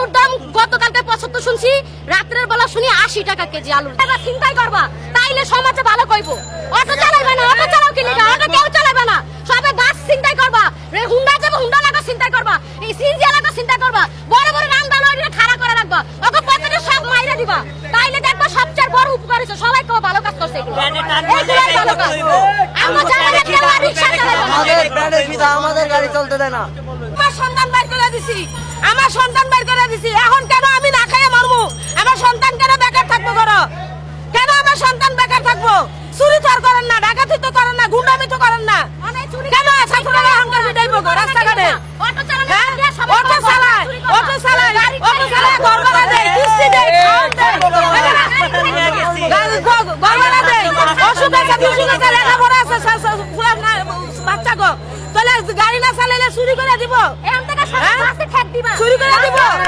আলুর দাম গতকালকে 75 শুনছি, রাত্রের বেলা শুনি 80 টাকা কেজি আলুর। এবার চিন্তাই করবা, তাইলে সমাজে ভালো কইবো। অটো চালাইবে না, অটো চালাও কি লিগা? অটো কেউ চালাইবে না, সবে বাস চিন্তাই করবা। হুন্ডা যাবে, হুন্ডা লাগা চিন্তাই করবা। এই সিএনজি লাগা চিন্তাই করবা। বড় বড় রান্না লইরে খাড়া করে রাখবা, ওকে পকেটে সব মাইরা দিবা। তাইলে দেখবা সবচেয়ে বড় উপকার হইছে, সবাই কেউ ভালো কাজ করছে এগুলো। এগুলাই ভালো কাজ। আমরা জানি কেউ রিকশা চালাবে না, আমাদের ব্র্যান্ডের ফিদা, আমাদের গাড়ি চলতে দেয় না। আমার সন্তান বাইর করে দিছি, আমার সন্তান বাইর করে দিছি। এখন কেন আমি না খাইয়ে মরবো? আমার সন্তান কেন বেকার থাকবো? করো কেন আমার সন্তান বেকার থাকবো? চুরি তো আর করেন না, ডাকাতি তো করেন না, গুন্ডামি তো করেন না, কেন ছাত্ররা অহংকার বিদাইব রাস্তাঘাটে? অটো চালায়, অটো চালায়, অটো চালায়, ঘর ভাড়া দেয়, কিস্তি দেয়, খাওয়ান দেয়, ঘর ভাড়া দেয়, ওষুধ আছে, দুষুধ আছে, লেখাপড়া আছে, বাচ্চা গো, তাহলে গাড়ি না চালাইলে চুরি করে দিব, এখান থেকে সব বাসে ঠেক দিবা। চুরি করে দিব।